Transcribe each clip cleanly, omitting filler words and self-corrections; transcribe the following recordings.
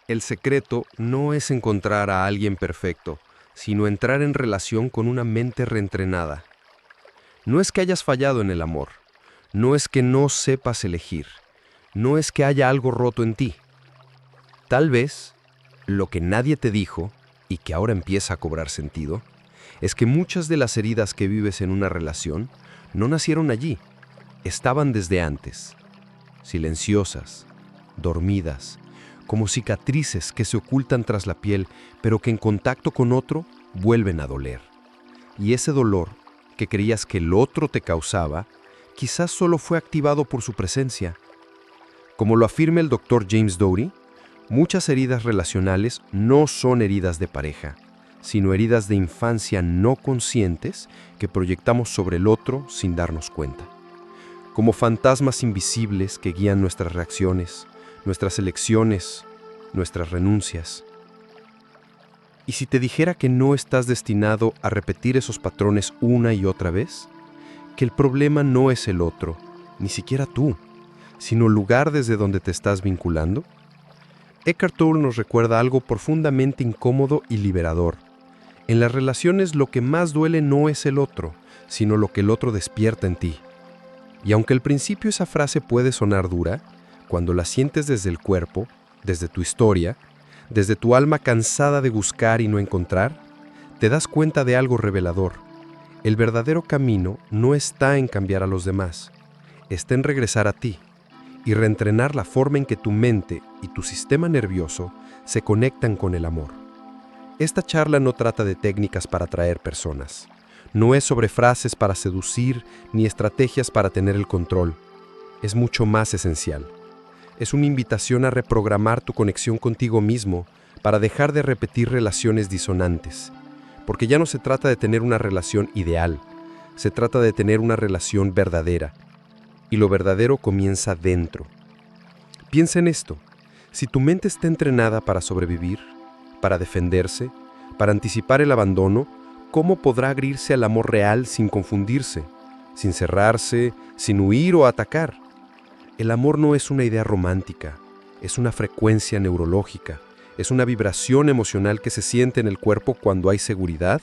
El secreto no es encontrar a alguien perfecto, sino entrar en relación con una mente reentrenada. No es que hayas fallado en el amor, no es que no sepas elegir, no es que haya algo roto en ti. Tal vez lo que nadie te dijo y que ahora empieza a cobrar sentido es que muchas de las heridas que vives en una relación no nacieron allí, estaban desde antes, silenciosas, dormidas, como cicatrices que se ocultan tras la piel, pero que en contacto con otro vuelven a doler. Y ese dolor que creías que el otro te causaba, quizás solo fue activado por su presencia. Como lo afirma el doctor James Doty, muchas heridas relacionales no son heridas de pareja, sino heridas de infancia no conscientes que proyectamos sobre el otro sin darnos cuenta. Como fantasmas invisibles que guían nuestras reacciones, nuestras elecciones, nuestras renuncias. ¿Y si te dijera que no estás destinado a repetir esos patrones una y otra vez? Que el problema no es el otro, ni siquiera tú, sino el lugar desde donde te estás vinculando. Eckhart Tolle nos recuerda algo profundamente incómodo y liberador. En las relaciones lo que más duele no es el otro, sino lo que el otro despierta en ti. Y aunque al principio esa frase puede sonar dura, cuando la sientes desde el cuerpo, desde tu historia, desde tu alma cansada de buscar y no encontrar, te das cuenta de algo revelador. El verdadero camino no está en cambiar a los demás, está en regresar a ti y reentrenar la forma en que tu mente y tu sistema nervioso se conectan con el amor. Esta charla no trata de técnicas para atraer personas. No es sobre frases para seducir ni estrategias para tener el control. Es mucho más esencial. Es una invitación a reprogramar tu conexión contigo mismo para dejar de repetir relaciones disonantes. Porque ya no se trata de tener una relación ideal, se trata de tener una relación verdadera. Y lo verdadero comienza dentro. Piensa en esto. Si tu mente está entrenada para sobrevivir, para defenderse, para anticipar el abandono, ¿cómo podrá abrirse al amor real sin confundirse, sin cerrarse, sin huir o atacar? El amor no es una idea romántica, es una frecuencia neurológica, es una vibración emocional que se siente en el cuerpo cuando hay seguridad,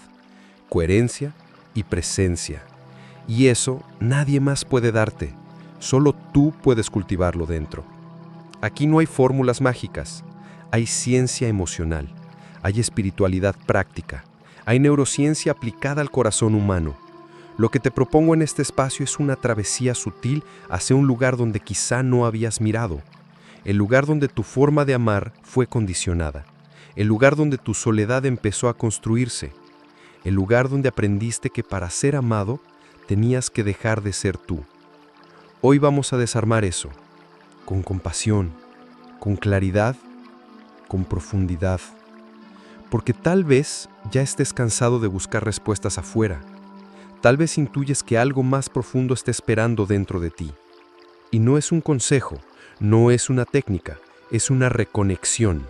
coherencia y presencia. Y eso nadie más puede darte, solo tú puedes cultivarlo dentro. Aquí no hay fórmulas mágicas, hay ciencia emocional, hay espiritualidad práctica, hay neurociencia aplicada al corazón humano. Lo que te propongo en este espacio es una travesía sutil hacia un lugar donde quizá no habías mirado, el lugar donde tu forma de amar fue condicionada, el lugar donde tu soledad empezó a construirse, el lugar donde aprendiste que para ser amado tenías que dejar de ser tú. Hoy vamos a desarmar eso, con compasión, con claridad, con profundidad, porque tal vez ya estés cansado de buscar respuestas afuera. Tal vez intuyes que algo más profundo está esperando dentro de ti. Y no es un consejo, no es una técnica, es una reconexión.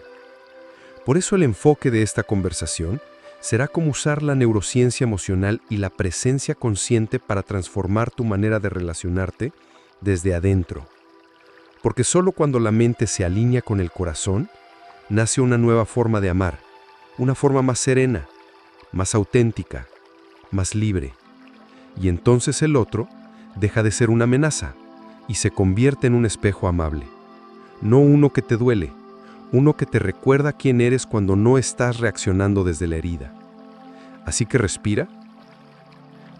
Por eso el enfoque de esta conversación será cómo usar la neurociencia emocional y la presencia consciente para transformar tu manera de relacionarte desde adentro. Porque solo cuando la mente se alinea con el corazón, nace una nueva forma de amar, una forma más serena, más auténtica, más libre. Y entonces el otro deja de ser una amenaza y se convierte en un espejo amable. No uno que te duele, uno que te recuerda quién eres cuando no estás reaccionando desde la herida. Así que respira.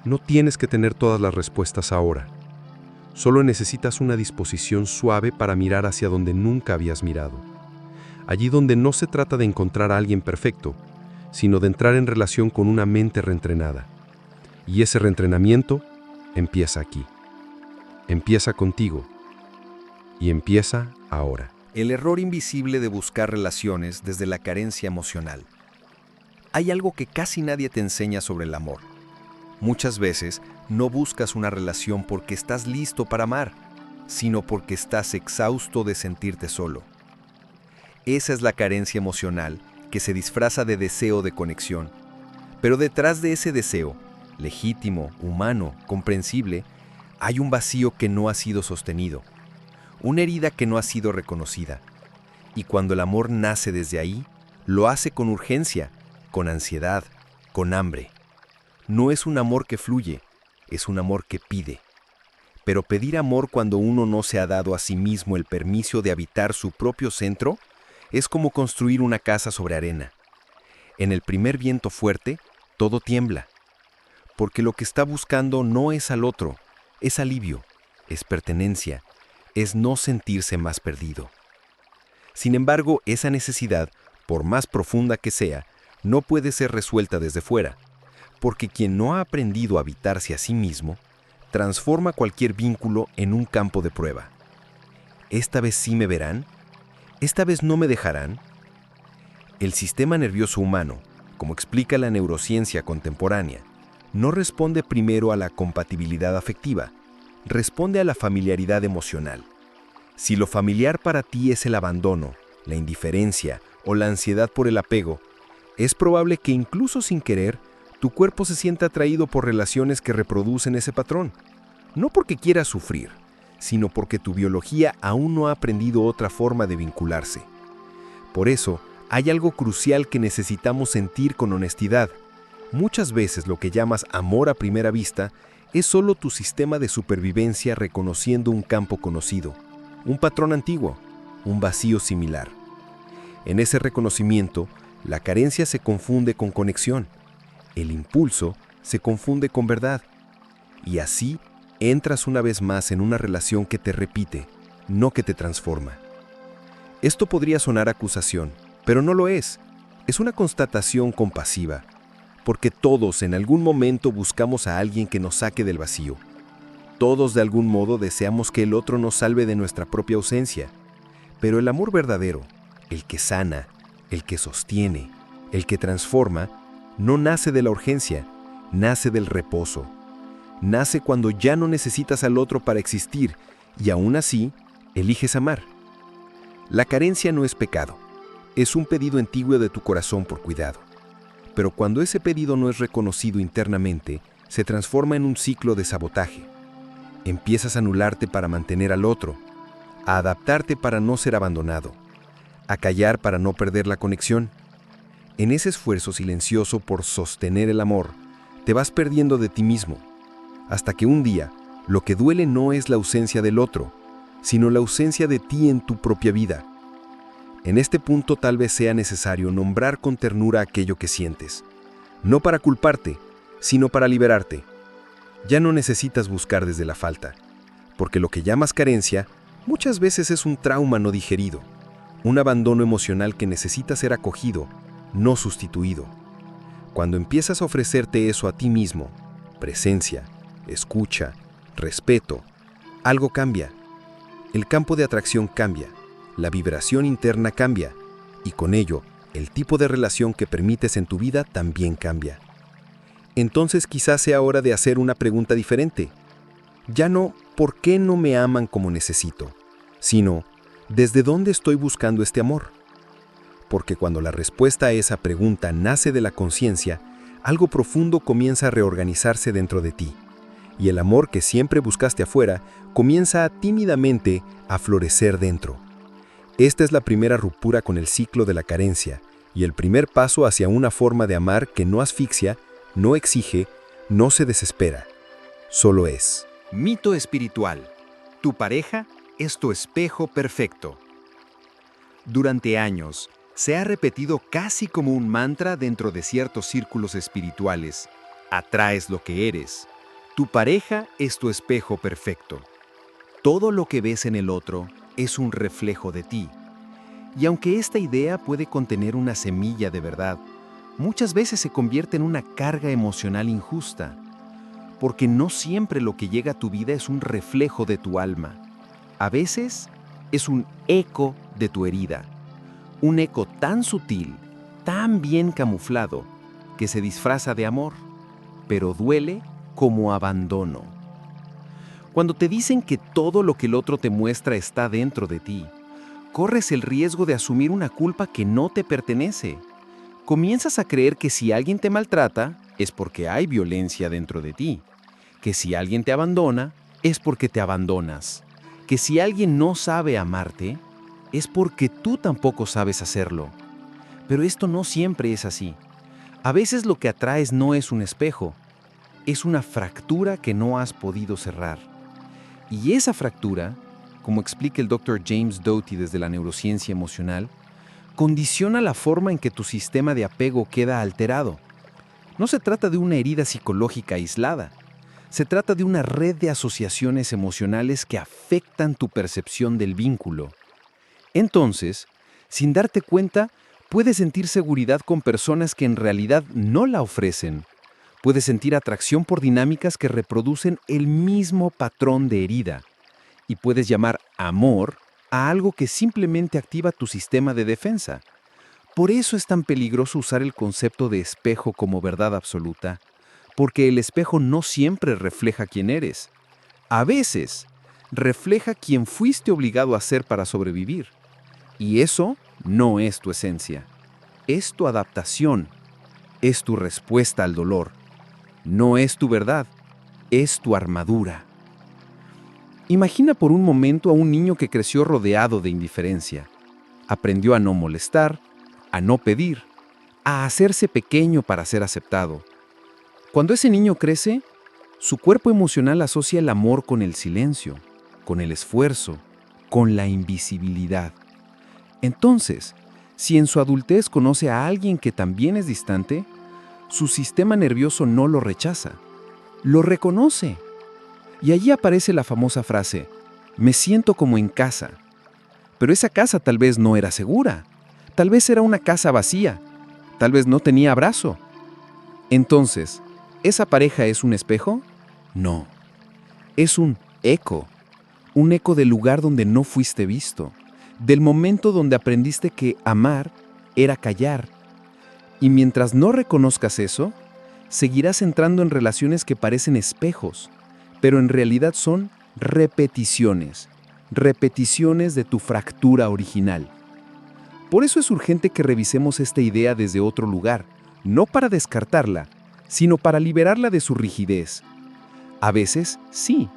No tienes que tener todas las respuestas ahora. Solo necesitas una disposición suave para mirar hacia donde nunca habías mirado. Allí donde no se trata de encontrar a alguien perfecto, sino de entrar en relación con una mente reentrenada. Y ese reentrenamiento empieza aquí. Empieza contigo. Y empieza ahora. El error invisible de buscar relaciones desde la carencia emocional. Hay algo que casi nadie te enseña sobre el amor. Muchas veces no buscas una relación porque estás listo para amar, sino porque estás exhausto de sentirte solo. Esa es la carencia emocional que se disfraza de deseo de conexión. Pero detrás de ese deseo, legítimo, humano, comprensible, hay un vacío que no ha sido sostenido, una herida que no ha sido reconocida. Y cuando el amor nace desde ahí, lo hace con urgencia, con ansiedad, con hambre. No es un amor que fluye, es un amor que pide. Pero pedir amor cuando uno no se ha dado a sí mismo el permiso de habitar su propio centro es como construir una casa sobre arena. En el primer viento fuerte, todo tiembla, porque lo que está buscando no es al otro, es alivio, es pertenencia, es no sentirse más perdido. Sin embargo, esa necesidad, por más profunda que sea, no puede ser resuelta desde fuera, porque quien no ha aprendido a habitarse a sí mismo, transforma cualquier vínculo en un campo de prueba. ¿Esta vez sí me verán? ¿Esta vez no me dejarán? El sistema nervioso humano, como explica la neurociencia contemporánea, no responde primero a la compatibilidad afectiva, responde a la familiaridad emocional. Si lo familiar para ti es el abandono, la indiferencia o la ansiedad por el apego, es probable que incluso sin querer, tu cuerpo se sienta atraído por relaciones que reproducen ese patrón. No porque quieras sufrir, sino porque tu biología aún no ha aprendido otra forma de vincularse. Por eso, hay algo crucial que necesitamos sentir con honestidad. Muchas veces lo que llamas amor a primera vista es solo tu sistema de supervivencia reconociendo un campo conocido, un patrón antiguo, un vacío similar. En ese reconocimiento, la carencia se confunde con conexión, el impulso se confunde con verdad, y así entras una vez más en una relación que te repite, no que te transforma. Esto podría sonar acusación, pero no lo es. Es una constatación compasiva, porque todos en algún momento buscamos a alguien que nos saque del vacío. Todos de algún modo deseamos que el otro nos salve de nuestra propia ausencia, pero el amor verdadero, el que sana, el que sostiene, el que transforma, no nace de la urgencia, nace del reposo. Nace cuando ya no necesitas al otro para existir y aún así eliges amar. La carencia no es pecado, es un pedido antiguo de tu corazón por cuidado. Pero cuando ese pedido no es reconocido internamente, se transforma en un ciclo de sabotaje. Empiezas a anularte para mantener al otro, a adaptarte para no ser abandonado, a callar para no perder la conexión. En ese esfuerzo silencioso por sostener el amor, te vas perdiendo de ti mismo, hasta que un día lo que duele no es la ausencia del otro, sino la ausencia de ti en tu propia vida. En este punto tal vez sea necesario nombrar con ternura aquello que sientes, no para culparte, sino para liberarte. Ya no necesitas buscar desde la falta, porque lo que llamas carencia muchas veces es un trauma no digerido, un abandono emocional que necesita ser acogido, no sustituido. Cuando empiezas a ofrecerte eso a ti mismo, presencia, escucha, respeto, algo cambia. El campo de atracción cambia, la vibración interna cambia, y con ello, el tipo de relación que permites en tu vida también cambia. Entonces quizás sea hora de hacer una pregunta diferente. Ya no, ¿por qué no me aman como necesito?, sino, ¿desde dónde estoy buscando este amor? Porque cuando la respuesta a esa pregunta nace de la conciencia, algo profundo comienza a reorganizarse dentro de ti, y el amor que siempre buscaste afuera comienza tímidamente a florecer dentro. Esta es la primera ruptura con el ciclo de la carencia, y el primer paso hacia una forma de amar que no asfixia, no exige, no se desespera, solo es. Mito espiritual. Tu pareja es tu espejo perfecto. Durante años, se ha repetido casi como un mantra dentro de ciertos círculos espirituales. Atraes lo que eres. Tu pareja es tu espejo perfecto. Todo lo que ves en el otro es un reflejo de ti. Y aunque esta idea puede contener una semilla de verdad, muchas veces se convierte en una carga emocional injusta, porque no siempre lo que llega a tu vida es un reflejo de tu alma. A veces es un eco de tu herida, un eco tan sutil, tan bien camuflado, que se disfraza de amor, pero duele como abandono. Cuando te dicen que todo lo que el otro te muestra está dentro de ti, corres el riesgo de asumir una culpa que no te pertenece. Comienzas a creer que si alguien te maltrata, es porque hay violencia dentro de ti. Que si alguien te abandona, es porque te abandonas. Que si alguien no sabe amarte, es porque tú tampoco sabes hacerlo. Pero esto no siempre es así. A veces lo que atraes no es un espejo, es una fractura que no has podido cerrar. Y esa fractura, como explica el Dr. James Doty desde la neurociencia emocional, condiciona la forma en que tu sistema de apego queda alterado. No se trata de una herida psicológica aislada. Se trata de una red de asociaciones emocionales que afectan tu percepción del vínculo. Entonces, sin darte cuenta, puedes sentir seguridad con personas que en realidad no la ofrecen. Puedes sentir atracción por dinámicas que reproducen el mismo patrón de herida. Y puedes llamar amor a algo que simplemente activa tu sistema de defensa. Por eso es tan peligroso usar el concepto de espejo como verdad absoluta, porque el espejo no siempre refleja quién eres. A veces, refleja quién fuiste obligado a ser para sobrevivir. Y eso no es tu esencia. Es tu adaptación. Es tu respuesta al dolor. No es tu verdad. Es tu armadura. Imagina por un momento a un niño que creció rodeado de indiferencia. Aprendió a no molestar, a no pedir, a hacerse pequeño para ser aceptado. Cuando ese niño crece, su cuerpo emocional asocia el amor con el silencio, con el esfuerzo, con la invisibilidad. Entonces, si en su adultez conoce a alguien que también es distante, su sistema nervioso no lo rechaza, lo reconoce. Y allí aparece la famosa frase, me siento como en casa. Pero esa casa tal vez no era segura, tal vez era una casa vacía, tal vez no tenía abrazo. Entonces, ¿esa pareja es un espejo? No, es un eco del lugar donde no fuiste visto, del momento donde aprendiste que amar era callar. Y mientras no reconozcas eso, seguirás entrando en relaciones que parecen espejos, pero en realidad son repeticiones de tu fractura original. Por eso es urgente que revisemos esta idea desde otro lugar, no para descartarla, sino para liberarla de su rigidez. A veces, sí,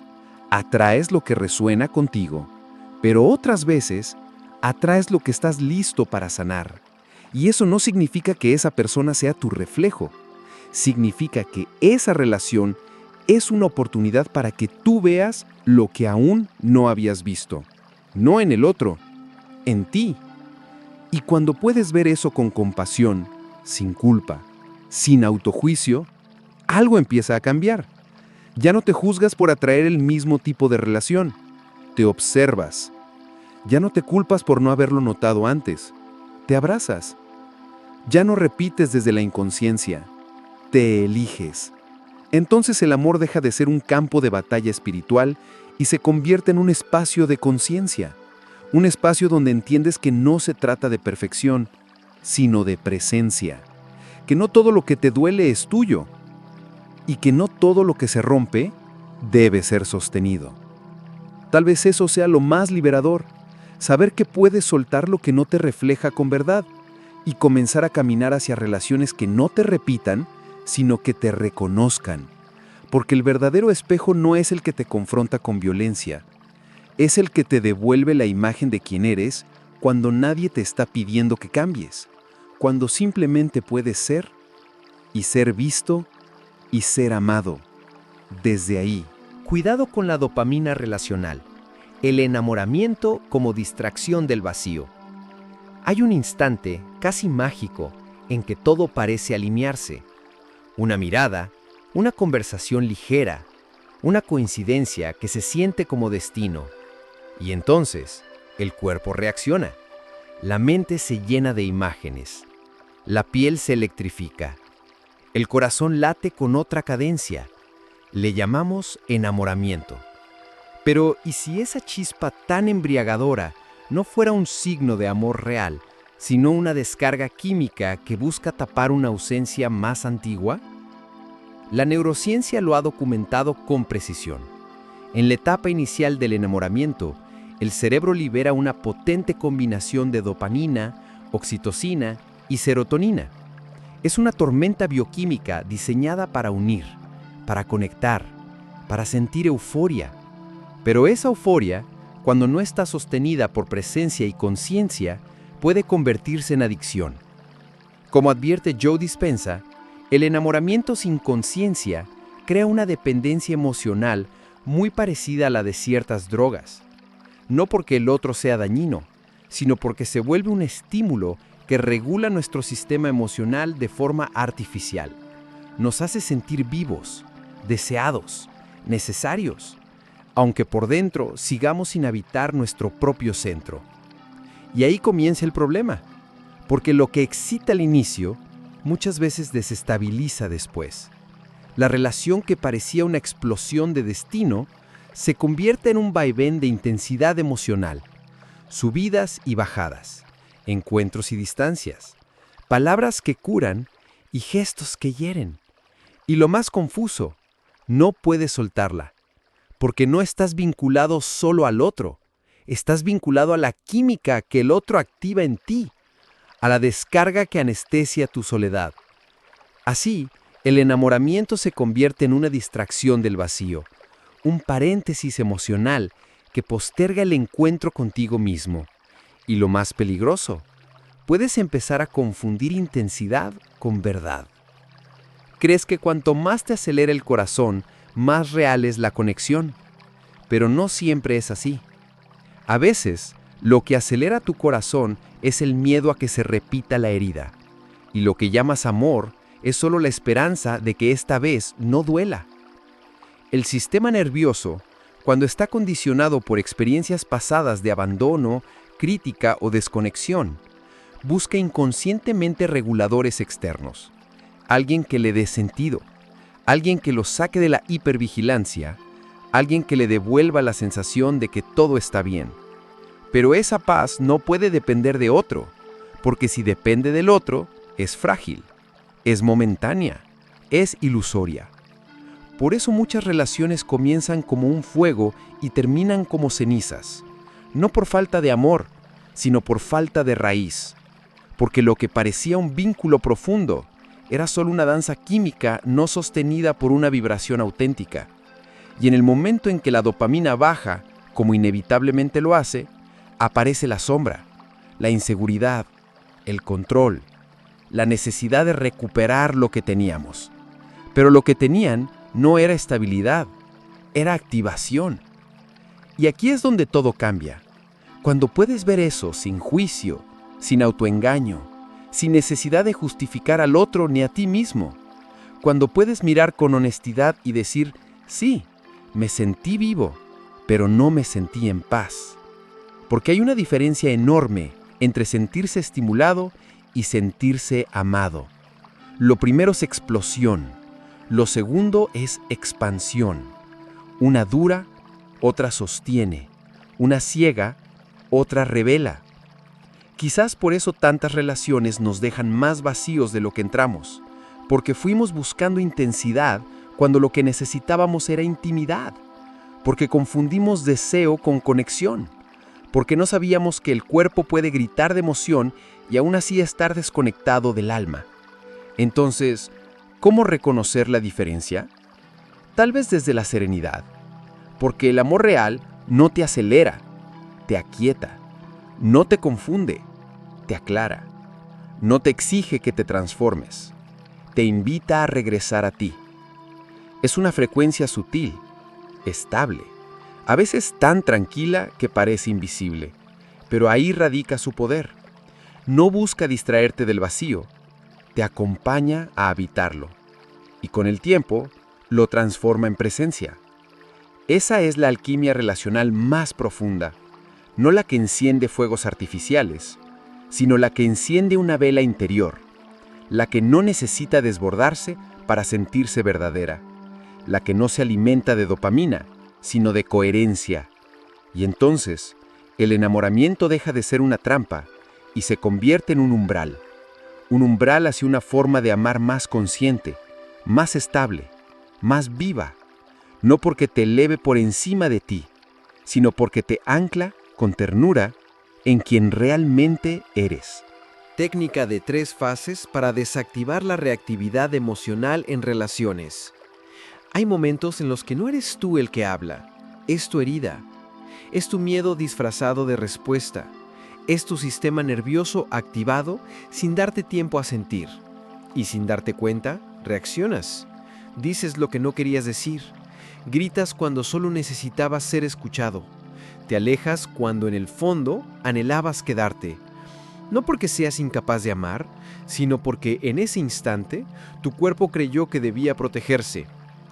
atraes lo que resuena contigo, pero otras veces, atraes lo que estás listo para sanar. Y eso no significa que esa persona sea tu reflejo, significa que esa relación es una oportunidad para que tú veas lo que aún no habías visto. No en el otro, en ti. Y cuando puedes ver eso con compasión, sin culpa, sin autojuicio, algo empieza a cambiar. Ya no te juzgas por atraer el mismo tipo de relación. Te observas. Ya no te culpas por no haberlo notado antes. Te abrazas. Ya no repites desde la inconsciencia. Te eliges. Entonces el amor deja de ser un campo de batalla espiritual y se convierte en un espacio de conciencia, un espacio donde entiendes que no se trata de perfección, sino de presencia, que no todo lo que te duele es tuyo y que no todo lo que se rompe debe ser sostenido. Tal vez eso sea lo más liberador, saber que puedes soltar lo que no te refleja con verdad y comenzar a caminar hacia relaciones que no te repitan, sino que te reconozcan. Porque el verdadero espejo no es el que te confronta con violencia, es el que te devuelve la imagen de quién eres cuando nadie te está pidiendo que cambies, cuando simplemente puedes ser y ser visto y ser amado. Desde ahí. Cuidado con la dopamina relacional, el enamoramiento como distracción del vacío. Hay un instante casi mágico en que todo parece alinearse. Una mirada, una conversación ligera, una coincidencia que se siente como destino. Y entonces, el cuerpo reacciona. La mente se llena de imágenes. La piel se electrifica. El corazón late con otra cadencia. Le llamamos enamoramiento. Pero, ¿y si esa chispa tan embriagadora no fuera un signo de amor real, sino una descarga química que busca tapar una ausencia más antigua? La neurociencia lo ha documentado con precisión. En la etapa inicial del enamoramiento, el cerebro libera una potente combinación de dopamina, oxitocina y serotonina. Es una tormenta bioquímica diseñada para unir, para conectar, para sentir euforia. Pero esa euforia, cuando no está sostenida por presencia y conciencia, puede convertirse en adicción. Como advierte Joe Dispenza, el enamoramiento sin conciencia crea una dependencia emocional muy parecida a la de ciertas drogas. No porque el otro sea dañino, sino porque se vuelve un estímulo que regula nuestro sistema emocional de forma artificial. Nos hace sentir vivos, deseados, necesarios, aunque por dentro sigamos sin habitar nuestro propio centro. Y ahí comienza el problema, porque lo que excita al inicio muchas veces desestabiliza después. La relación que parecía una explosión de destino se convierte en un vaivén de intensidad emocional, subidas y bajadas, encuentros y distancias, palabras que curan y gestos que hieren. Y lo más confuso, no puedes soltarla, porque no estás vinculado solo al otro, estás vinculado a la química que el otro activa en ti, a la descarga que anestesia tu soledad. Así, el enamoramiento se convierte en una distracción del vacío, un paréntesis emocional que posterga el encuentro contigo mismo. Y lo más peligroso, puedes empezar a confundir intensidad con verdad. Crees que cuanto más te acelera el corazón, más real es la conexión, pero no siempre es así. A veces, lo que acelera tu corazón es el miedo a que se repita la herida, y lo que llamas amor es solo la esperanza de que esta vez no duela. El sistema nervioso, cuando está condicionado por experiencias pasadas de abandono, crítica o desconexión, busca inconscientemente reguladores externos. Alguien que le dé sentido, alguien que lo saque de la hipervigilancia, alguien que le devuelva la sensación de que todo está bien. Pero esa paz no puede depender de otro, porque si depende del otro, es frágil, es momentánea, es ilusoria. Por eso muchas relaciones comienzan como un fuego y terminan como cenizas, no por falta de amor, sino por falta de raíz, porque lo que parecía un vínculo profundo era solo una danza química no sostenida por una vibración auténtica. Y en el momento en que la dopamina baja, como inevitablemente lo hace, aparece la sombra, la inseguridad, el control, la necesidad de recuperar lo que teníamos. Pero lo que tenían no era estabilidad, era activación. Y aquí es donde todo cambia. Cuando puedes ver eso sin juicio, sin autoengaño, sin necesidad de justificar al otro ni a ti mismo. Cuando puedes mirar con honestidad y decir, sí, me sentí vivo, pero no me sentí en paz. Porque hay una diferencia enorme entre sentirse estimulado y sentirse amado. Lo primero es explosión, lo segundo es expansión. Una dura, otra sostiene, una ciega, otra revela. Quizás por eso tantas relaciones nos dejan más vacíos de lo que entramos, porque fuimos buscando intensidad cuando lo que necesitábamos era intimidad, porque confundimos deseo con conexión, porque no sabíamos que el cuerpo puede gritar de emoción y aún así estar desconectado del alma. Entonces, ¿cómo reconocer la diferencia? Tal vez desde la serenidad, porque el amor real no te acelera, te aquieta, no te confunde, te aclara, no te exige que te transformes, te invita a regresar a ti. Es una frecuencia sutil, estable, a veces tan tranquila que parece invisible, pero ahí radica su poder. No busca distraerte del vacío, te acompaña a habitarlo, y con el tiempo lo transforma en presencia. Esa es la alquimia relacional más profunda, no la que enciende fuegos artificiales, sino la que enciende una vela interior, la que no necesita desbordarse para sentirse verdadera, la que no se alimenta de dopamina, sino de coherencia. Y entonces, el enamoramiento deja de ser una trampa y se convierte en un umbral hacia una forma de amar más consciente, más estable, más viva, no porque te eleve por encima de ti, sino porque te ancla con ternura en quien realmente eres. Técnica de 3 fases para desactivar la reactividad emocional en relaciones. Hay momentos en los que no eres tú el que habla, es tu herida. Es tu miedo disfrazado de respuesta. Es tu sistema nervioso activado sin darte tiempo a sentir. Y sin darte cuenta, reaccionas. Dices lo que no querías decir. Gritas cuando solo necesitabas ser escuchado. Te alejas cuando en el fondo anhelabas quedarte. No porque seas incapaz de amar, sino porque en ese instante tu cuerpo creyó que debía protegerse.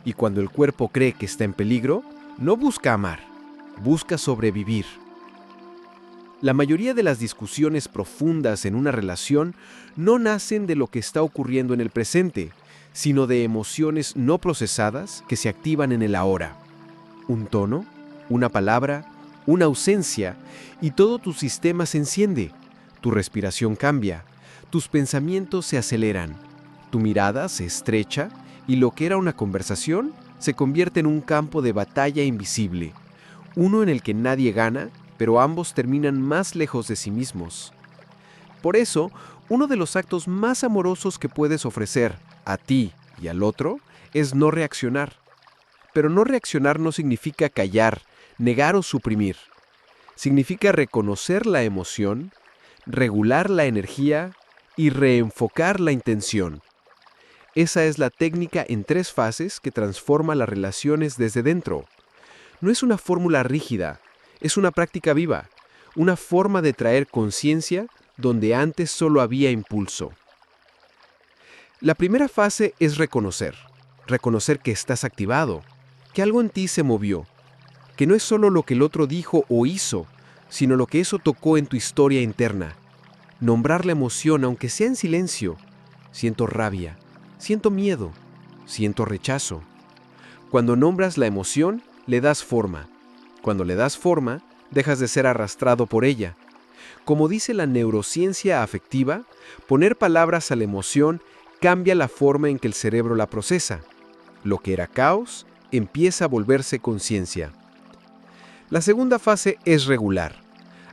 Y cuando el cuerpo cree que está en peligro, no busca amar, busca sobrevivir. La mayoría de las discusiones profundas en una relación no nacen de lo que está ocurriendo en el presente, sino de emociones no procesadas que se activan en el ahora. Un tono, una palabra, una ausencia, y todo tu sistema se enciende. Tu respiración cambia, tus pensamientos se aceleran, tu mirada se estrecha y lo que era una conversación se convierte en un campo de batalla invisible, uno en el que nadie gana, pero ambos terminan más lejos de sí mismos. Por eso, uno de los actos más amorosos que puedes ofrecer a ti y al otro es no reaccionar. Pero no reaccionar no significa callar, negar o suprimir. Significa reconocer la emoción, regular la energía y reenfocar la intención. Esa es la técnica en 3 fases que transforma las relaciones desde dentro. No es una fórmula rígida, es una práctica viva, una forma de traer conciencia donde antes solo había impulso. La primera fase es reconocer que estás activado, que algo en ti se movió, que no es solo lo que el otro dijo o hizo, sino lo que eso tocó en tu historia interna. Nombrar la emoción, aunque sea en silencio. Siento rabia, siento miedo, siento rechazo. Cuando nombras la emoción, le das forma. Cuando le das forma, dejas de ser arrastrado por ella. Como dice la neurociencia afectiva, poner palabras a la emoción cambia la forma en que el cerebro la procesa. Lo que era caos empieza a volverse conciencia. La segunda fase es regular.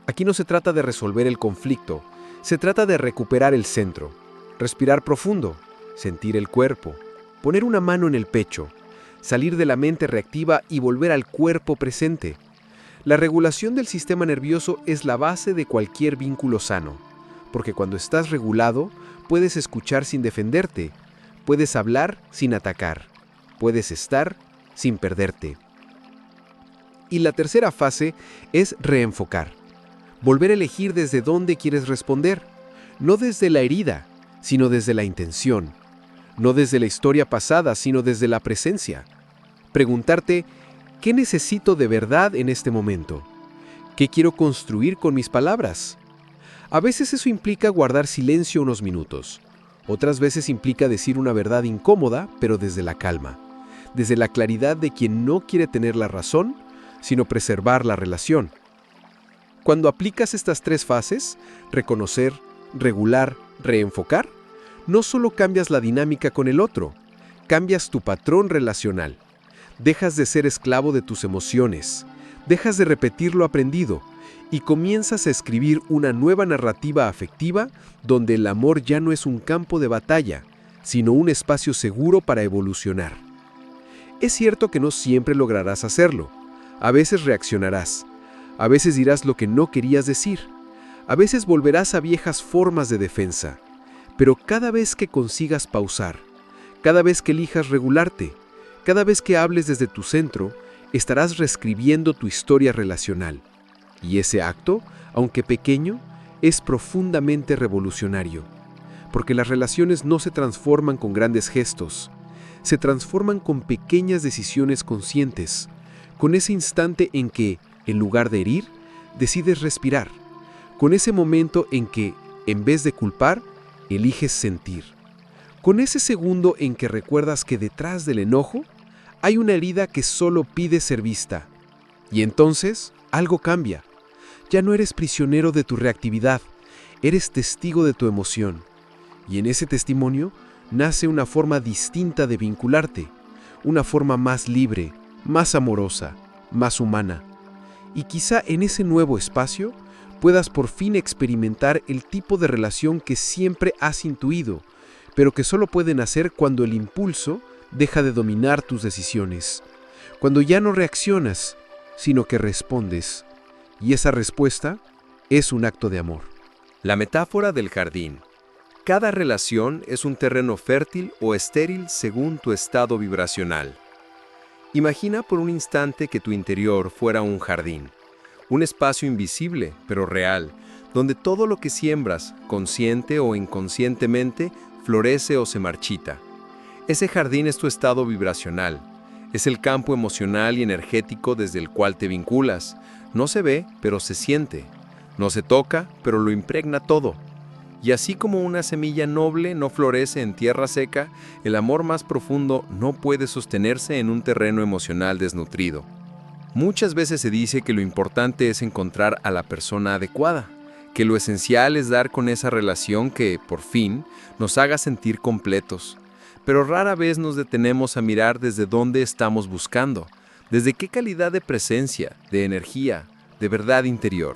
Aquí no se trata de resolver el conflicto, se trata de recuperar el centro, respirar profundo, sentir el cuerpo, poner una mano en el pecho, salir de la mente reactiva y volver al cuerpo presente. La regulación del sistema nervioso es la base de cualquier vínculo sano, porque cuando estás regulado, puedes escuchar sin defenderte, puedes hablar sin atacar, puedes estar sin perderte. Y la tercera fase es reenfocar. Volver a elegir desde dónde quieres responder, no desde la herida, sino desde la intención, no desde la historia pasada, sino desde la presencia. Preguntarte, ¿qué necesito de verdad en este momento? ¿Qué quiero construir con mis palabras? A veces eso implica guardar silencio unos minutos. Otras veces implica decir una verdad incómoda, pero desde la calma, desde la claridad de quien no quiere tener la razón, sino preservar la relación. Cuando aplicas estas 3 fases, reconocer, regular, reenfocar, no solo cambias la dinámica con el otro, cambias tu patrón relacional. Dejas de ser esclavo de tus emociones, dejas de repetir lo aprendido y comienzas a escribir una nueva narrativa afectiva donde el amor ya no es un campo de batalla, sino un espacio seguro para evolucionar. Es cierto que no siempre lograrás hacerlo. A veces reaccionarás, a veces dirás lo que no querías decir, a veces volverás a viejas formas de defensa, pero cada vez que consigas pausar, cada vez que elijas regularte, cada vez que hables desde tu centro, estarás reescribiendo tu historia relacional. Y ese acto, aunque pequeño, es profundamente revolucionario, porque las relaciones no se transforman con grandes gestos, se transforman con pequeñas decisiones conscientes, con ese instante en que, en lugar de herir, decides respirar, con ese momento en que, en vez de culpar, eliges sentir, con ese segundo en que recuerdas que detrás del enojo hay una herida que solo pide ser vista. Y entonces, algo cambia. Ya no eres prisionero de tu reactividad, eres testigo de tu emoción. Y en ese testimonio nace una forma distinta de vincularte, una forma más libre, más amorosa, más humana. Y quizá en ese nuevo espacio puedas por fin experimentar el tipo de relación que siempre has intuido, pero que solo puede nacer cuando el impulso deja de dominar tus decisiones, cuando ya no reaccionas, sino que respondes. Y esa respuesta es un acto de amor. La metáfora del jardín. Cada relación es un terreno fértil o estéril según tu estado vibracional. Imagina por un instante que tu interior fuera un jardín, un espacio invisible pero real, donde todo lo que siembras, consciente o inconscientemente, florece o se marchita. Ese jardín es tu estado vibracional, es el campo emocional y energético desde el cual te vinculas. No se ve, pero se siente. No se toca, pero lo impregna todo. Y así como una semilla noble no florece en tierra seca, el amor más profundo no puede sostenerse en un terreno emocional desnutrido. Muchas veces se dice que lo importante es encontrar a la persona adecuada, que lo esencial es dar con esa relación que, por fin, nos haga sentir completos. Pero rara vez nos detenemos a mirar desde dónde estamos buscando, desde qué calidad de presencia, de energía, de verdad interior.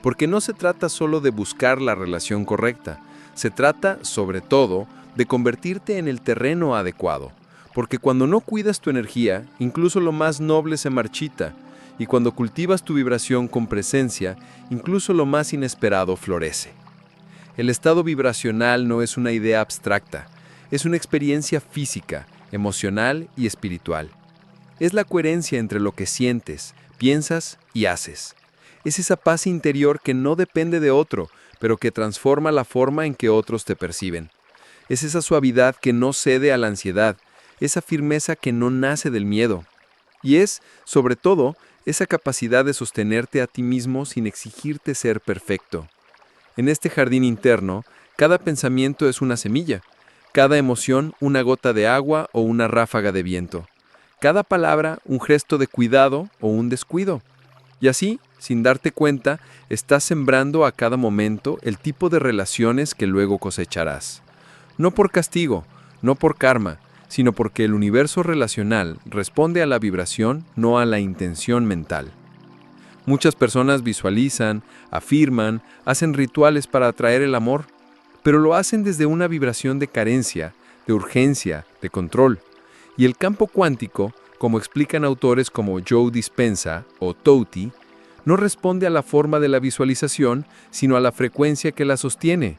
Porque no se trata solo de buscar la relación correcta, se trata, sobre todo, de convertirte en el terreno adecuado. Porque cuando no cuidas tu energía, incluso lo más noble se marchita, y cuando cultivas tu vibración con presencia, incluso lo más inesperado florece. El estado vibracional no es una idea abstracta, es una experiencia física, emocional y espiritual. Es la coherencia entre lo que sientes, piensas y haces. Es esa paz interior que no depende de otro, pero que transforma la forma en que otros te perciben. Es esa suavidad que no cede a la ansiedad, esa firmeza que no nace del miedo. Y es, sobre todo, esa capacidad de sostenerte a ti mismo sin exigirte ser perfecto. En este jardín interno, cada pensamiento es una semilla, cada emoción una gota de agua o una ráfaga de viento, cada palabra un gesto de cuidado o un descuido. Y así, sin darte cuenta, estás sembrando a cada momento el tipo de relaciones que luego cosecharás. No por castigo, no por karma, sino porque el universo relacional responde a la vibración, no a la intención mental. Muchas personas visualizan, afirman, hacen rituales para atraer el amor, pero lo hacen desde una vibración de carencia, de urgencia, de control. Y el campo cuántico, como explican autores como Joe Dispenza o Touti, no responde a la forma de la visualización, sino a la frecuencia que la sostiene.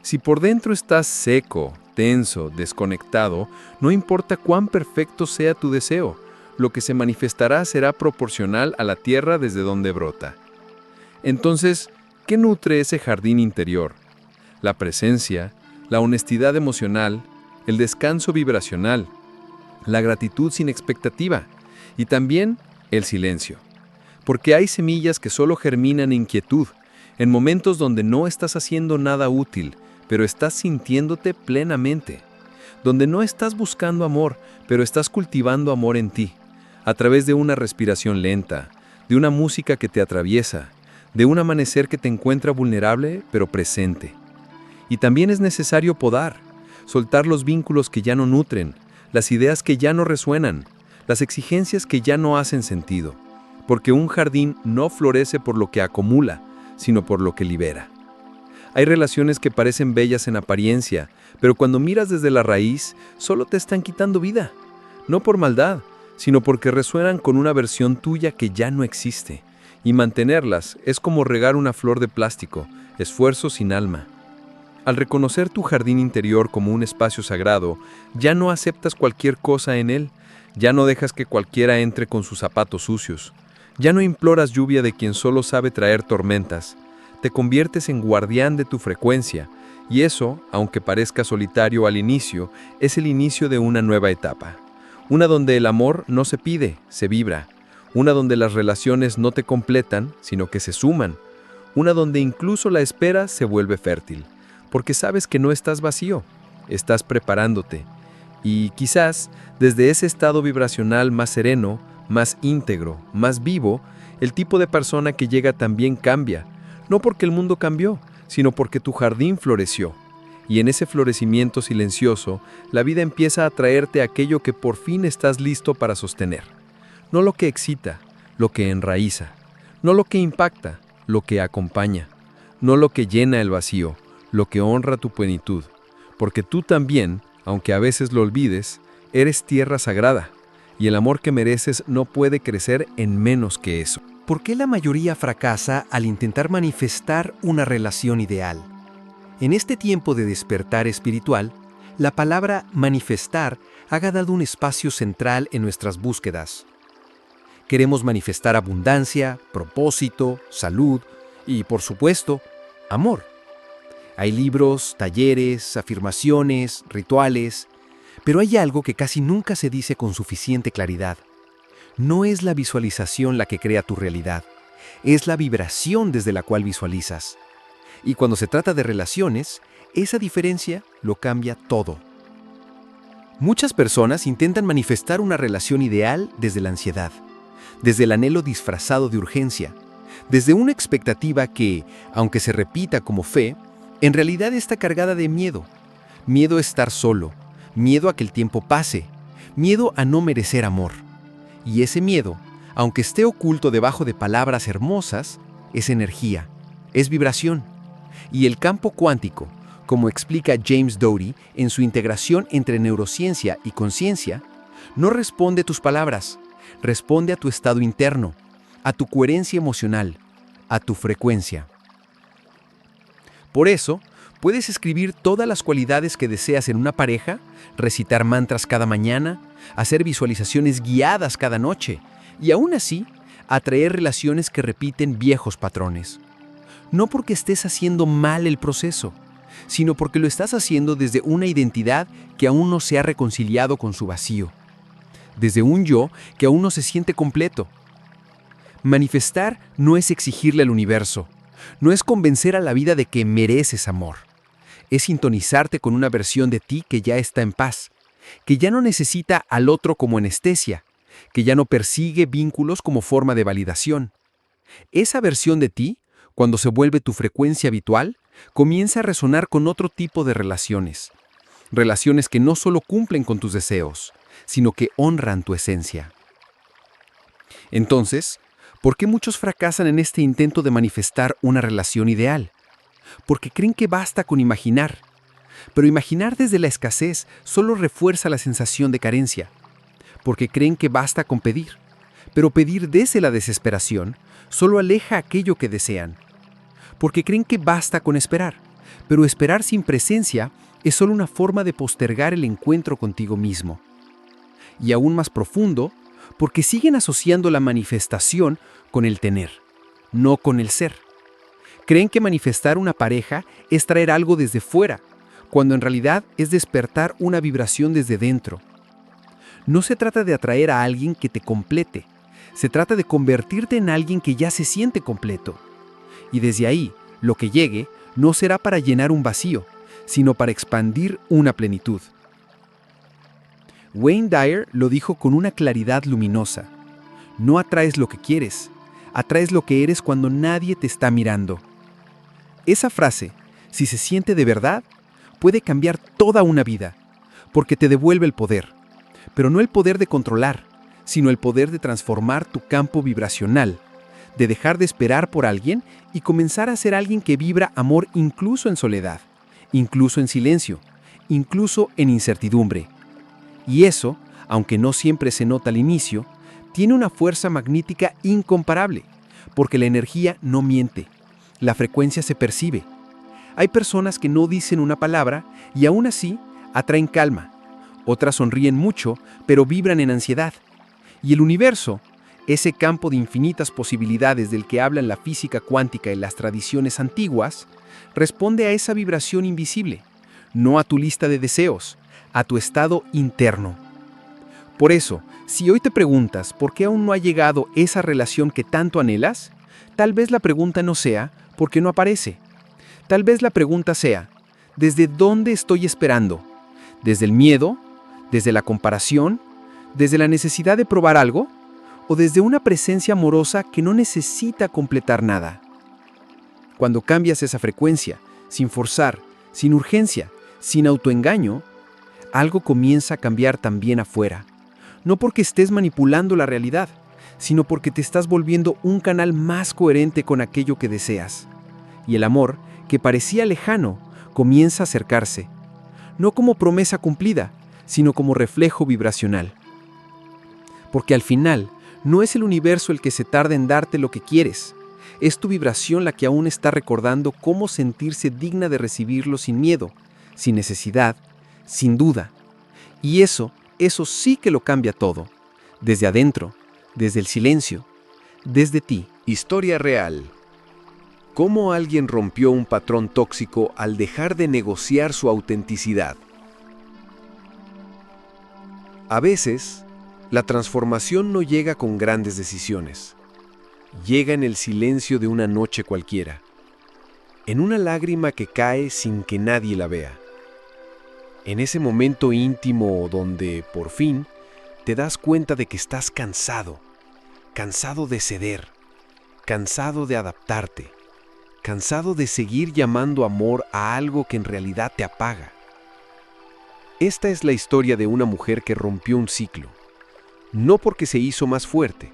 Si por dentro estás seco, tenso, desconectado, no importa cuán perfecto sea tu deseo, lo que se manifestará será proporcional a la tierra desde donde brota. Entonces, ¿qué nutre ese jardín interior? La presencia, la honestidad emocional, el descanso vibracional, la gratitud sin expectativa y también el silencio. Porque hay semillas que solo germinan en quietud, en momentos donde no estás haciendo nada útil, pero estás sintiéndote plenamente. Donde no estás buscando amor, pero estás cultivando amor en ti, a través de una respiración lenta, de una música que te atraviesa, de un amanecer que te encuentra vulnerable, pero presente. Y también es necesario podar, soltar los vínculos que ya no nutren, las ideas que ya no resuenan, las exigencias que ya no hacen sentido. Porque un jardín no florece por lo que acumula, sino por lo que libera. Hay relaciones que parecen bellas en apariencia, pero cuando miras desde la raíz, solo te están quitando vida. No por maldad, sino porque resuenan con una versión tuya que ya no existe. Y mantenerlas es como regar una flor de plástico, esfuerzo sin alma. Al reconocer tu jardín interior como un espacio sagrado, ya no aceptas cualquier cosa en él, ya no dejas que cualquiera entre con sus zapatos sucios. Ya no imploras lluvia de quien solo sabe traer tormentas. Te conviertes en guardián de tu frecuencia, y eso, aunque parezca solitario al inicio, es el inicio de una nueva etapa. Una donde el amor no se pide, se vibra. Una donde las relaciones no te completan, sino que se suman. Una donde incluso la espera se vuelve fértil. Porque sabes que no estás vacío, estás preparándote. Y quizás, desde ese estado vibracional más sereno, más íntegro, más vivo, el tipo de persona que llega también cambia, no porque el mundo cambió, sino porque tu jardín floreció. Y en ese florecimiento silencioso, la vida empieza a traerte aquello que por fin estás listo para sostener. No lo que excita, lo que enraiza. No lo que impacta, lo que acompaña. No lo que llena el vacío, lo que honra tu plenitud. Porque tú también, aunque a veces lo olvides, eres tierra sagrada. Y el amor que mereces no puede crecer en menos que eso. ¿Por qué la mayoría fracasa al intentar manifestar una relación ideal? En este tiempo de despertar espiritual, la palabra manifestar ha ganado un espacio central en nuestras búsquedas. Queremos manifestar abundancia, propósito, salud y, por supuesto, amor. Hay libros, talleres, afirmaciones, rituales, pero hay algo que casi nunca se dice con suficiente claridad. No es la visualización la que crea tu realidad, es la vibración desde la cual visualizas. Y cuando se trata de relaciones, esa diferencia lo cambia todo. Muchas personas intentan manifestar una relación ideal desde la ansiedad, desde el anhelo disfrazado de urgencia, desde una expectativa que, aunque se repita como fe, en realidad está cargada de miedo. Miedo a estar solo, miedo a que el tiempo pase, miedo a no merecer amor. Y ese miedo, aunque esté oculto debajo de palabras hermosas, es energía, es vibración. Y el campo cuántico, como explica James Doty en su integración entre neurociencia y conciencia, no responde a tus palabras, responde a tu estado interno, a tu coherencia emocional, a tu frecuencia. Por eso, puedes escribir todas las cualidades que deseas en una pareja, recitar mantras cada mañana, hacer visualizaciones guiadas cada noche y aún así, atraer relaciones que repiten viejos patrones. No porque estés haciendo mal el proceso, sino porque lo estás haciendo desde una identidad que aún no se ha reconciliado con su vacío, desde un yo que aún no se siente completo. Manifestar no es exigirle al universo, no es convencer a la vida de que mereces amor. Es sintonizarte con una versión de ti que ya está en paz, que ya no necesita al otro como anestesia, que ya no persigue vínculos como forma de validación. Esa versión de ti, cuando se vuelve tu frecuencia habitual, comienza a resonar con otro tipo de relaciones. Relaciones que no solo cumplen con tus deseos, sino que honran tu esencia. Entonces, ¿por qué muchos fracasan en este intento de manifestar una relación ideal? Porque creen que basta con imaginar. Pero imaginar desde la escasez solo refuerza la sensación de carencia. Porque creen que basta con pedir. Pero pedir desde la desesperación solo aleja aquello que desean. Porque creen que basta con esperar. Pero esperar sin presencia es solo una forma de postergar el encuentro contigo mismo. Y aún más profundo, porque siguen asociando la manifestación con el tener, no con el ser. Creen que manifestar una pareja es traer algo desde fuera, cuando en realidad es despertar una vibración desde dentro. No se trata de atraer a alguien que te complete, se trata de convertirte en alguien que ya se siente completo. Y desde ahí, lo que llegue no será para llenar un vacío, sino para expandir una plenitud. Wayne Dyer lo dijo con una claridad luminosa. No atraes lo que quieres, atraes lo que eres cuando nadie te está mirando. Esa frase, si se siente de verdad, puede cambiar toda una vida, porque te devuelve el poder, pero no el poder de controlar, sino el poder de transformar tu campo vibracional, de dejar de esperar por alguien y comenzar a ser alguien que vibra amor incluso en soledad, incluso en silencio, incluso en incertidumbre. Y eso, aunque no siempre se nota al inicio, tiene una fuerza magnética incomparable, porque la energía no miente, la frecuencia se percibe. Hay personas que no dicen una palabra y aún así atraen calma. Otras sonríen mucho, pero vibran en ansiedad. Y el universo, ese campo de infinitas posibilidades del que hablan la física cuántica y las tradiciones antiguas, responde a esa vibración invisible, no a tu lista de deseos, a tu estado interno. Por eso, si hoy te preguntas por qué aún no ha llegado esa relación que tanto anhelas, tal vez la pregunta no sea ¿por qué no aparece? Tal vez la pregunta sea ¿desde dónde estoy esperando? ¿Desde el miedo? ¿Desde la comparación? ¿Desde la necesidad de probar algo? ¿O desde una presencia amorosa que no necesita completar nada? Cuando cambias esa frecuencia, sin forzar, sin urgencia, sin autoengaño, algo comienza a cambiar también afuera. No porque estés manipulando la realidad, sino porque te estás volviendo un canal más coherente con aquello que deseas. Y el amor, que parecía lejano, comienza a acercarse, no como promesa cumplida, sino como reflejo vibracional. Porque al final, No es el universo el que se tarda en darte lo que quieres. Es tu vibración la que aún está recordando cómo sentirse digna de recibirlo sin miedo, sin necesidad, sin duda. Y eso sí que lo cambia todo. Desde adentro, desde el silencio, desde ti. Historia real. ¿Cómo alguien rompió un patrón tóxico al dejar de negociar su autenticidad? A veces, la transformación no llega con grandes decisiones. Llega en el silencio de una noche cualquiera, en una lágrima que cae sin que nadie la vea. En ese momento íntimo donde, por fin, te das cuenta de que estás cansado de ceder, cansado de adaptarte, cansado de seguir llamando amor a algo que en realidad te apaga. Esta es la historia de una mujer que rompió un ciclo, no porque se hizo más fuerte,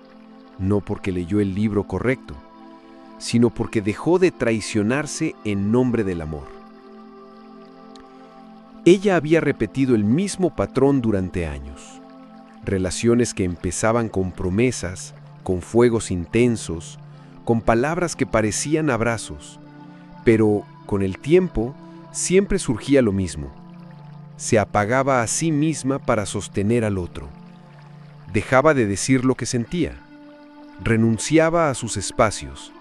no porque leyó el libro correcto, sino porque dejó de traicionarse en nombre del amor. Ella había repetido el mismo patrón durante años. Relaciones que empezaban con promesas, con fuegos intensos, con palabras que parecían abrazos, pero con el tiempo siempre surgía lo mismo. Se apagaba a sí misma para sostener al otro. Dejaba de decir lo que sentía. Renunciaba a sus espacios.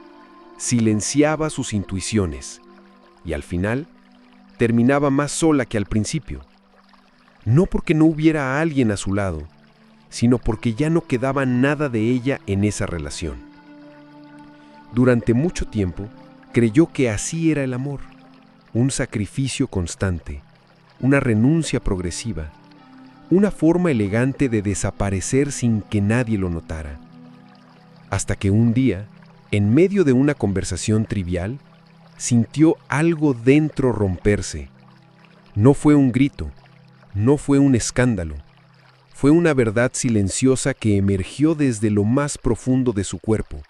Silenciaba sus intuiciones. Y al final, terminaba más sola que al principio. No porque no hubiera a alguien a su lado, sino porque ya no quedaba nada de ella en esa relación. Durante mucho tiempo, creyó que así era el amor, un sacrificio constante, una renuncia progresiva, una forma elegante de desaparecer sin que nadie lo notara. Hasta que un día, en medio de una conversación trivial, sintió algo dentro romperse. No fue un grito, no fue un escándalo, fue una verdad silenciosa que emergió desde lo más profundo de su cuerpo.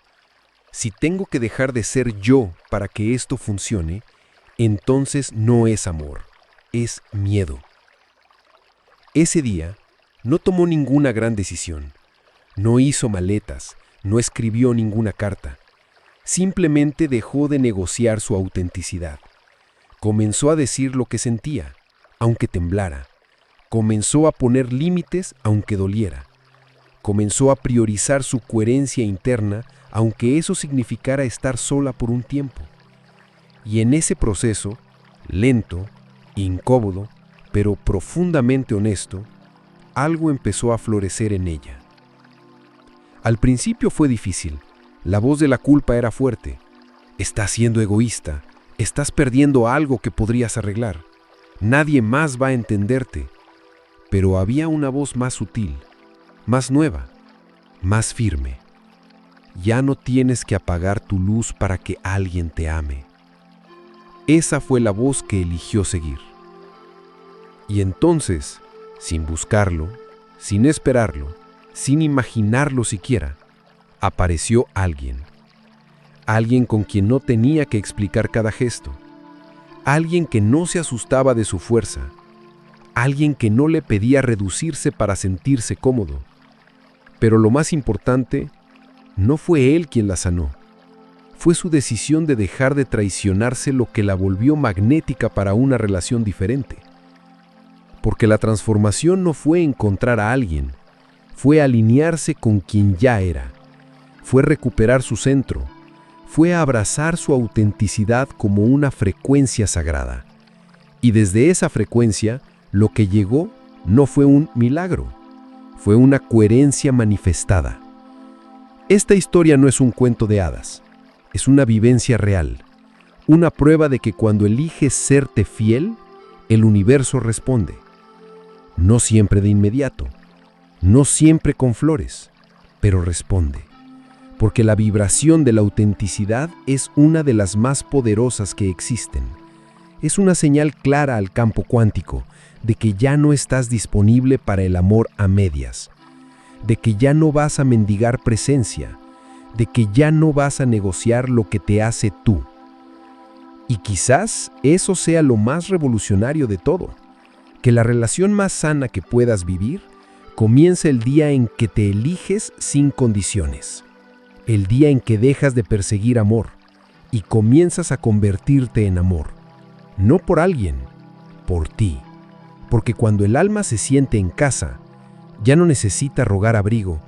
Si tengo que dejar de ser yo para que esto funcione, entonces no es amor, es miedo. Ese día, no tomó ninguna gran decisión, no hizo maletas, no escribió ninguna carta. Simplemente dejó de negociar su autenticidad. Comenzó a decir lo que sentía, aunque temblara. Comenzó a poner límites, aunque doliera. Comenzó a priorizar su coherencia interna, aunque eso significara estar sola por un tiempo. Y en ese proceso, lento, incómodo, pero profundamente honesto, algo empezó a florecer en ella. Al principio fue difícil. La voz de la culpa era fuerte. Estás siendo egoísta. Estás perdiendo algo que podrías arreglar. Nadie más va a entenderte. Pero había una voz más sutil, más nueva, más firme. Ya no tienes que apagar tu luz para que alguien te ame. Esa fue la voz que eligió seguir. Y entonces, sin buscarlo, sin esperarlo, sin imaginarlo siquiera, apareció alguien. Alguien con quien no tenía que explicar cada gesto. Alguien que no se asustaba de su fuerza. Alguien que no le pedía reducirse para sentirse cómodo. Pero lo más importante, no fue él quien la sanó. Fue su decisión de dejar de traicionarse lo que la volvió magnética para una relación diferente. Porque la transformación no fue encontrar a alguien, fue alinearse con quien ya era. Fue recuperar su centro, fue abrazar su autenticidad como una frecuencia sagrada. Y desde esa frecuencia, lo que llegó no fue un milagro, fue una coherencia manifestada. Esta historia no es un cuento de hadas, es una vivencia real, una prueba de que cuando eliges serte fiel, el universo responde. No siempre de inmediato, no siempre con flores, pero responde. Porque la vibración de la autenticidad es una de las más poderosas que existen. Es una señal clara al campo cuántico de que ya no estás disponible para el amor a medias, de que ya no vas a mendigar presencia, de que ya no vas a negociar lo que te hace tú. Y quizás eso sea lo más revolucionario de todo, que la relación más sana que puedas vivir Comienza el día en que te eliges sin condiciones. El día en que dejas de perseguir amor y comienzas a convertirte en amor. No por alguien, por ti. Porque cuando el alma se siente en casa, ya no necesita rogar abrigo,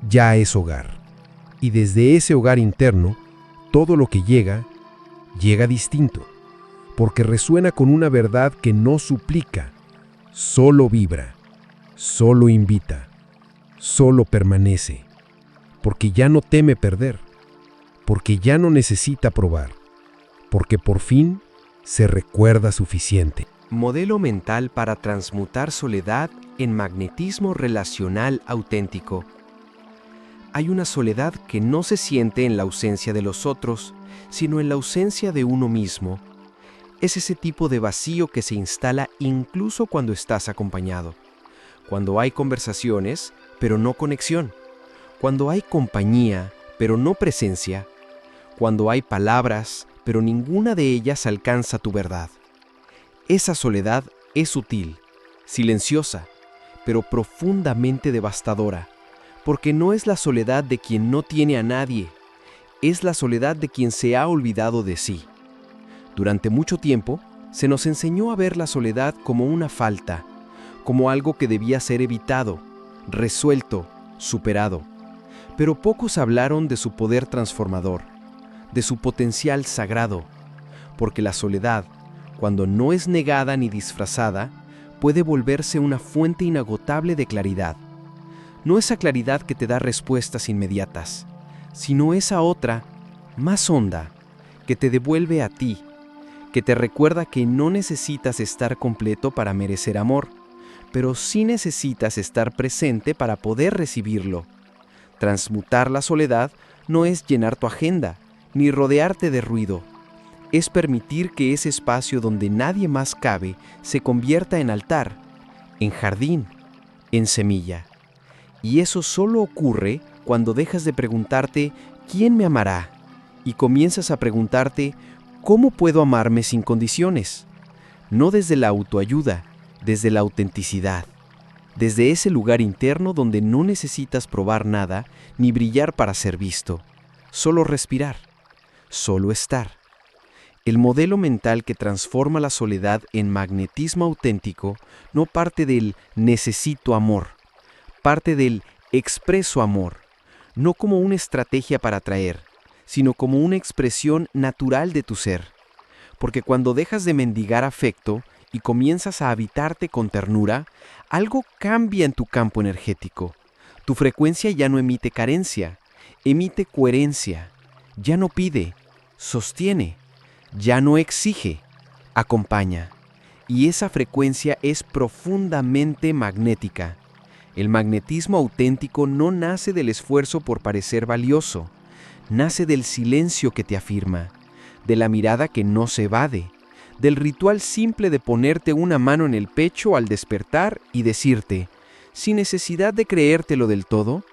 ya es hogar. Y desde ese hogar interno, todo lo que llega distinto, porque resuena con una verdad que no suplica, solo vibra, solo invita, solo permanece, porque ya no teme perder, porque ya no necesita probar, porque por fin se recuerda suficiente. Modelo mental para transmutar soledad en magnetismo relacional auténtico. Hay una soledad que no se siente en la ausencia de los otros, sino en la ausencia de uno mismo. Es ese tipo de vacío que se instala incluso cuando estás acompañado. Cuando hay conversaciones, pero no conexión. Cuando hay compañía, pero no presencia. Cuando hay palabras, pero ninguna de ellas alcanza tu verdad. Esa soledad es sutil, silenciosa, pero profundamente devastadora, porque no es la soledad de quien no tiene a nadie, es la soledad de quien se ha olvidado de sí. Durante mucho tiempo, se nos enseñó a ver la soledad como una falta, como algo que debía ser evitado, resuelto, superado. Pero pocos hablaron de su poder transformador, de su potencial sagrado, porque la soledad, cuando no es negada ni disfrazada, puede volverse una fuente inagotable de claridad. No esa claridad que te da respuestas inmediatas, sino esa otra, más honda, que te devuelve a ti, que te recuerda que no necesitas estar completo para merecer amor, pero sí necesitas estar presente para poder recibirlo. Transmutar la soledad no es llenar tu agenda, ni rodearte de ruido. Es permitir que ese espacio donde nadie más cabe se convierta en altar, en jardín, en semilla. Y eso solo ocurre cuando dejas de preguntarte ¿quién me amará? Y comienzas a preguntarte ¿cómo puedo amarme sin condiciones? No desde la autoayuda, desde la autenticidad. Desde ese lugar interno donde no necesitas probar nada ni brillar para ser visto. Solo respirar, solo estar. El modelo mental que transforma la soledad en magnetismo auténtico no parte del necesito amor, parte del expreso amor, no como una estrategia para atraer, sino como una expresión natural de tu ser. Porque cuando dejas de mendigar afecto y comienzas a habitarte con ternura, algo cambia en tu campo energético. Tu frecuencia ya no emite carencia, emite coherencia, ya no pide, sostiene. Ya no exige, acompaña. Y esa frecuencia es profundamente magnética. El magnetismo auténtico no nace del esfuerzo por parecer valioso, nace del silencio que te afirma, de la mirada que no se evade, del ritual simple de ponerte una mano en el pecho al despertar y decirte, sin necesidad de creértelo del todo,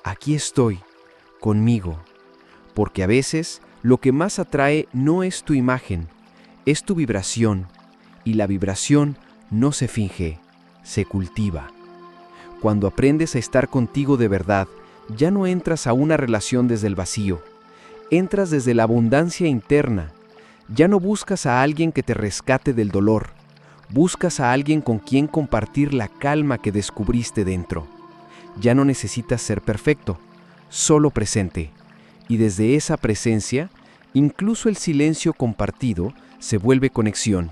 aquí estoy, conmigo. Porque a veces lo que más atrae no es tu imagen, es tu vibración, y la vibración no se finge, se cultiva. Cuando aprendes a estar contigo de verdad, ya no entras a una relación desde el vacío, entras desde la abundancia interna. Ya no buscas a alguien que te rescate del dolor, buscas a alguien con quien compartir la calma que descubriste dentro. Ya no necesitas ser perfecto, solo presente. Y desde esa presencia, incluso el silencio compartido se vuelve conexión.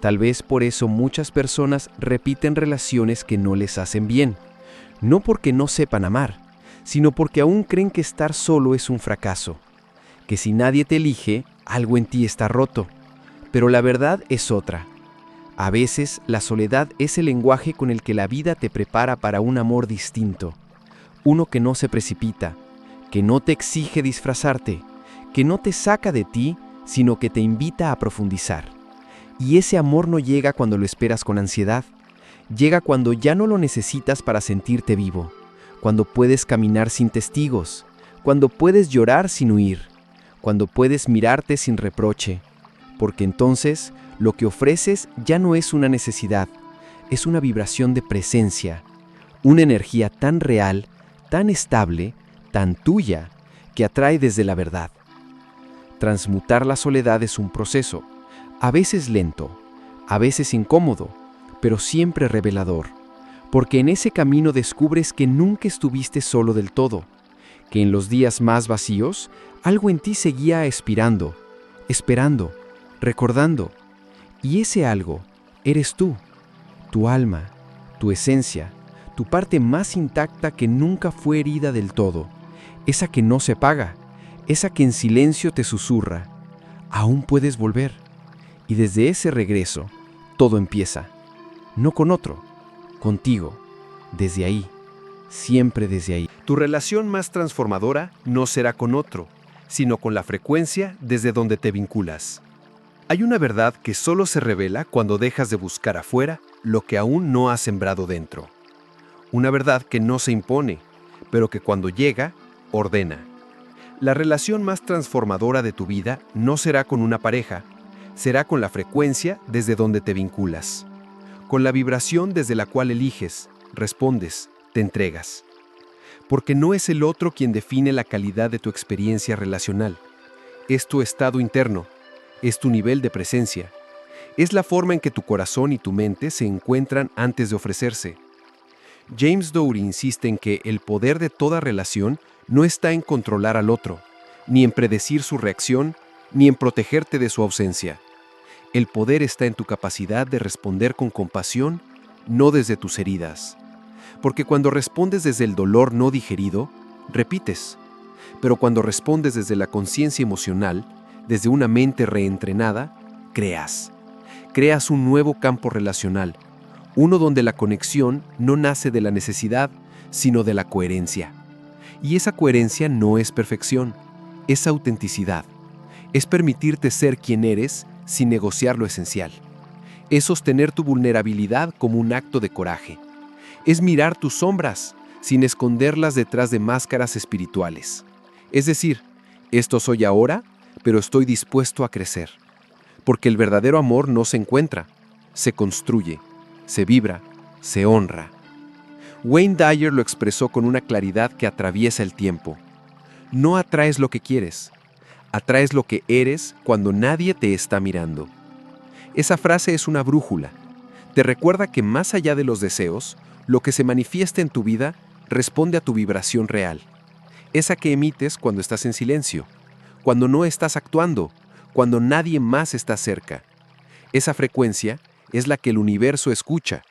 Tal vez por eso muchas personas repiten relaciones que no les hacen bien, no porque no sepan amar, sino porque aún creen que estar solo es un fracaso, que si nadie te elige, algo en ti está roto. Pero la verdad es otra. A veces la soledad es el lenguaje con el que la vida te prepara para un amor distinto, uno que no se precipita, que no te exige disfrazarte, que no te saca de ti, sino que te invita a profundizar. Y ese amor no llega cuando lo esperas con ansiedad, llega cuando ya no lo necesitas para sentirte vivo, cuando puedes caminar sin testigos, cuando puedes llorar sin huir, cuando puedes mirarte sin reproche, porque entonces lo que ofreces ya no es una necesidad, es una vibración de presencia, Una energía tan real, tan estable, tan tuya, que atrae desde la verdad. Transmutar la soledad es un proceso, a veces lento, a veces incómodo, pero siempre revelador, porque en ese camino descubres que nunca estuviste solo del todo, que en los días más vacíos, algo en ti seguía aspirando, esperando, recordando, y ese algo eres tú, tu alma, tu esencia, tu parte más intacta que nunca fue herida del todo, esa que no se apaga, esa que en silencio te susurra, aún puedes volver. Y desde ese regreso, todo empieza, no con otro, contigo, desde ahí, siempre desde ahí. Tu relación más transformadora no será con otro, sino con la frecuencia desde donde te vinculas. Hay una verdad que solo se revela cuando dejas de buscar afuera lo que aún no has sembrado dentro. Una verdad que no se impone, pero que cuando llega, ordena. La relación más transformadora de tu vida no será con una pareja, será con la frecuencia desde donde te vinculas, con la vibración desde la cual eliges, respondes, te entregas. Porque no es el otro quien define la calidad de tu experiencia relacional. Es tu estado interno, es tu nivel de presencia, es la forma en que tu corazón y tu mente se encuentran antes de ofrecerse. James Dougherty insiste en que el poder de toda relación no está en controlar al otro, ni en predecir su reacción, ni en protegerte de su ausencia. El poder está en tu capacidad de responder con compasión, no desde tus heridas. Porque cuando respondes desde el dolor no digerido, repites. Pero cuando respondes desde la conciencia emocional, desde una mente reentrenada, creas. Creas un nuevo campo relacional, uno donde la conexión no nace de la necesidad, sino de la coherencia. Y esa coherencia no es perfección, es autenticidad. Es permitirte ser quien eres sin negociar lo esencial. Es sostener tu vulnerabilidad como un acto de coraje. Es mirar tus sombras sin esconderlas detrás de máscaras espirituales. Es decir, esto soy ahora, pero estoy dispuesto a crecer. Porque el verdadero amor no se encuentra, se construye, se vibra, se honra. Wayne Dyer lo expresó con una claridad que atraviesa el tiempo. No atraes lo que quieres, atraes lo que eres cuando nadie te está mirando. Esa frase es una brújula. Te recuerda que más allá de los deseos, lo que se manifiesta en tu vida responde a tu vibración real. Esa que emites cuando estás en silencio, cuando no estás actuando, cuando nadie más está cerca. Esa frecuencia es la que el universo escucha,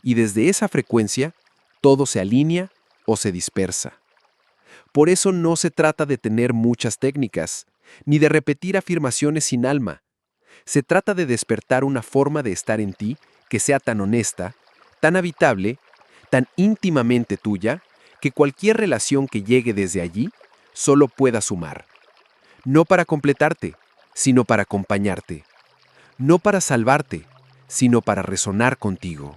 y desde esa frecuencia todo se alinea o se dispersa. Por eso no se trata de tener muchas técnicas, ni de repetir afirmaciones sin alma. Se trata de despertar una forma de estar en ti que sea tan honesta, tan habitable, tan íntimamente tuya, que cualquier relación que llegue desde allí solo pueda sumar. No para completarte, sino para acompañarte. No para salvarte, sino para resonar contigo.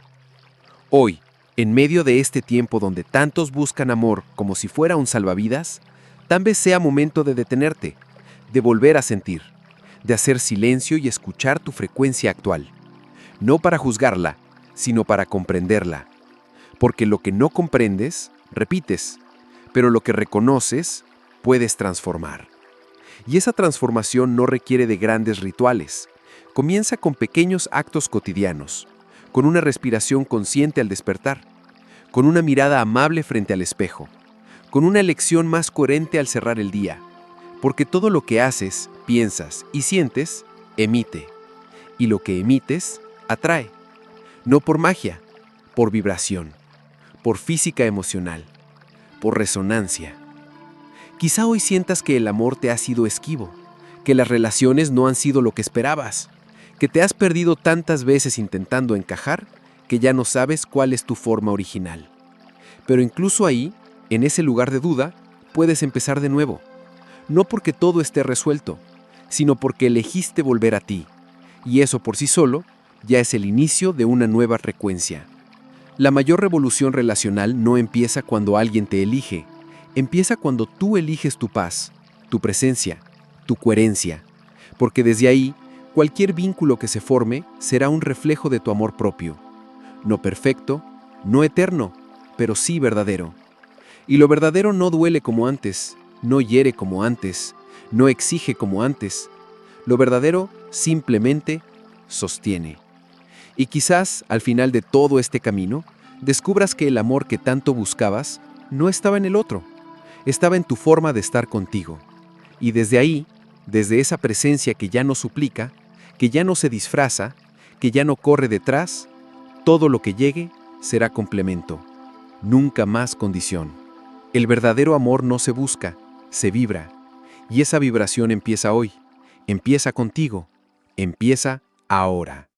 Hoy, en medio de este tiempo donde tantos buscan amor como si fuera un salvavidas, tal vez sea momento de detenerte, de volver a sentir, de hacer silencio y escuchar tu frecuencia actual. No para juzgarla, sino para comprenderla. Porque lo que no comprendes, repites, pero lo que reconoces, puedes transformar. Y esa transformación no requiere de grandes rituales. Comienza con pequeños actos cotidianos, con una respiración consciente al despertar, con una mirada amable frente al espejo, con una elección más coherente al cerrar el día, porque todo lo que haces, piensas y sientes, emite, y lo que emites, atrae, no por magia, por vibración, por física emocional, por resonancia. Quizá hoy sientas que el amor te ha sido esquivo, que las relaciones no han sido lo que esperabas, que te has perdido tantas veces intentando encajar que ya no sabes cuál es tu forma original. Pero incluso ahí, en ese lugar de duda, puedes empezar de nuevo. No porque todo esté resuelto, sino porque elegiste volver a ti. Y eso por sí solo ya es el inicio de una nueva frecuencia. La mayor revolución relacional no empieza cuando alguien te elige. Empieza cuando tú eliges tu paz, tu presencia, tu coherencia. Porque desde ahí, cualquier vínculo que se forme será un reflejo de tu amor propio. No perfecto, no eterno, pero sí verdadero. Y lo verdadero no duele como antes, no hiere como antes, no exige como antes. Lo verdadero simplemente sostiene. Y quizás, al final de todo este camino, descubras que el amor que tanto buscabas no estaba en el otro, estaba en tu forma de estar contigo. Y desde ahí, desde esa presencia que ya no suplica, que ya no se disfraza, que ya no corre detrás, todo lo que llegue será complemento, nunca más condición. El verdadero amor no se busca, se vibra. Y esa vibración empieza hoy, empieza contigo, empieza ahora.